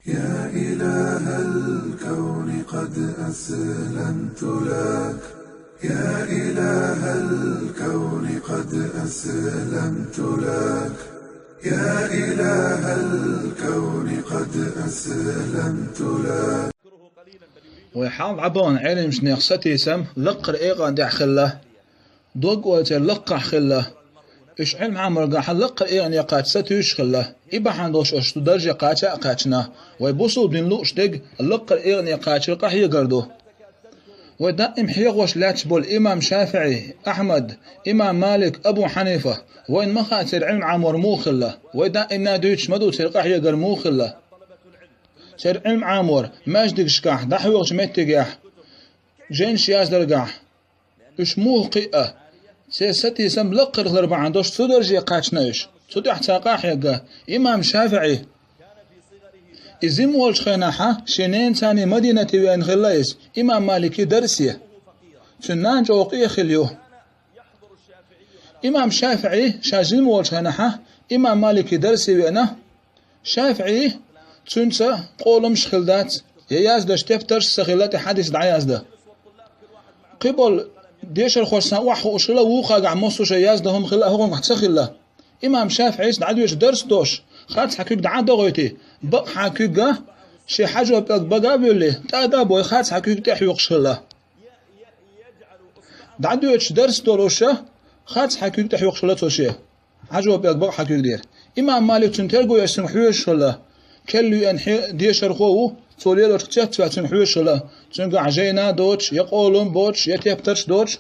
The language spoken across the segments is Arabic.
يا إله الكون قد أسلمت لك، يا إله الكون قد أسلمت لك، يا إله الكون قد أسلمت لك. ويحاول عبون علم شنيخ ستي سم لقر إيغان دع خله دوق ويتر لقع خله إيش علم عمر قاح لقر إيغان يقات ستيش خله إبا حندوش أشتو درجة قاتا قاتنا ويبوصل بن لوش دق لقر إيغان يقات رقح يقردو ودائم حيغوش لاتبول إمام شافعي أحمد إمام مالك أبو حنيفة وين مخاطر علم عمر مو خله ودائم نادوش مدو ترقح يقر مو خله سر علم عامور ماجدك شكاح دحوغش متقاح جين شياز درقاح اش مو قيئة سيستي سم لقر الاربع عندوش تدرجي قاچنايش تدح تاقاح يقا إمام شافعي إزيم والش خيناحا شنين تاني مدينة وين خلايس إمام مالكي درسيه شنان جوقية خليوه إمام شافعي شازيم والش خيناحا إمام مالكي درسي وينه شافعي تنسى قولم شخلدات يازدش تفترش سخيلات حديث دعيازده قبل ديشر خوش وح وشلا وخا قع مصوش يازدهم خلا هم تسخيله امام شافعي دعدوش درس دوش خاص حكيك دعا دغويتي بق حكيك شي حاجه بقى بيقول تادا بوي خاص حكيك تحيق شلا دعدوش درس دولوشه خاص حكيك تحيق شلا توشي حاجه بقى حكيك دير امام مالك تنترغو يسمحوش شلا كلو ينحي ديشر خوو توليلو تكتت تنحوش لا تنقع جينا دوتش يقولون بوتش يتيبترش دوتش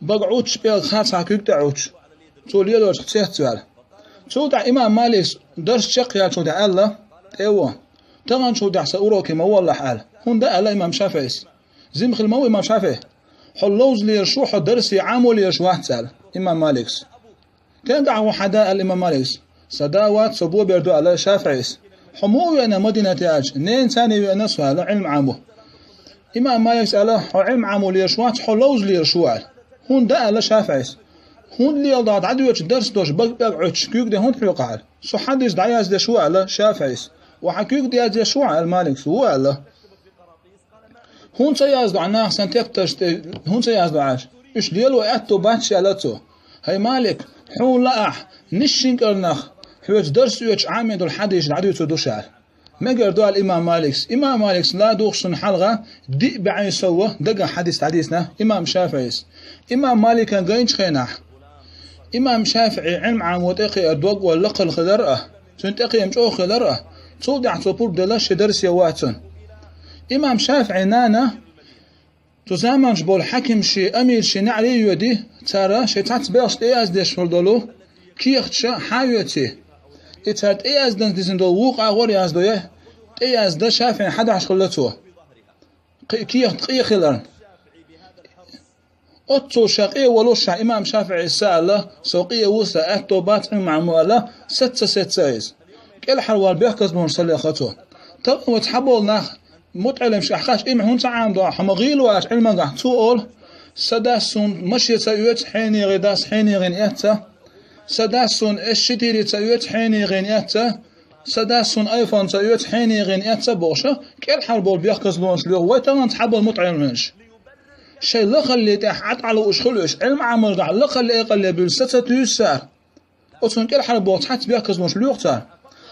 بقعوتش بيغ خاص حكيك دعوتش توليلو تكتت تودع إمام مالك درس شقيا تودع الله ايوه تغن تودع سأوروكي ما والله حال هون دا الله إمام شافعي زي مخل مو إمام شافعي حلوز لي يرشوح درسي عامو لي يرشوح تسال إمام مالك كان دعوه حدا الإمام مالك صداوات صبو بيردو على شافعي حمو أنا مدينة تاج نين ثاني أنا سؤال علم عامو إمام مالك سأله علم عامو ليرشوات حلوز ليرشوال هون دا على شافعي هون لي ضاد عدوش درس دوش بقعوش كيوك ده هون حيقعل سو حدث دعياز ده شو على شافعي وحكيوك دي از شو على المالك هو على هون سياز دعنا أحسن تكتش هون سياز دعاش إيش ليلو أتو باتش على تو هاي مالك حول لأح نشين كرنخ حوش درس يوش عامد الحديث العدو تدوشال ما قردوا الإمام مالك لا دوخشن حلقة دي بعين سوى دقا حديثنا إمام شافعي إمام مالك كان قينش خيناح إمام شافعي علم عامود إقي أدوق واللقى الخدرأة تنتقي يمشو خدرأة تودع تطور دلاش درس يواتن إمام شافعي نانا تزامنش بول حكم شي أمير شي نعلي يودي ترى شي تعتبيرش إياز ديش فردولو كيختشا حاويتي إتهات إياز دان ديزندو وقع غور يازدو يه إياز دا شافعي حدا عش خلتو كيخ خلرن أتو شاقية ولوشع إمام شافعي السالة سوقية وسا أتو باتع مع مؤلة ستة كل حلوال بيحكز بمرسل يخطو تقوى تحبول ناخ متعلم شحخاش إيم هون تعام دعا حمغيل واش علما قاح تقول سداسون مشي تسيوت حيني غداس حيني غنياتا سداسون الشتيري تسيوت حيني غنياتا سداسون ايفون تسيوت حيني غنياتا بوشة كل حلوال بيحكز بمرسل يخطو ويتغن تحبول متعلم منش شيء لخلي تحت على وشخلوش علم عمل قاع لخلي اقل بالستة يسار وتن كل حال بوت حتى بيركز مش لوقتها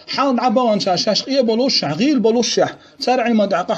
حال عبان شاش قيه بلوش غيل بلوش ترى علم دعقه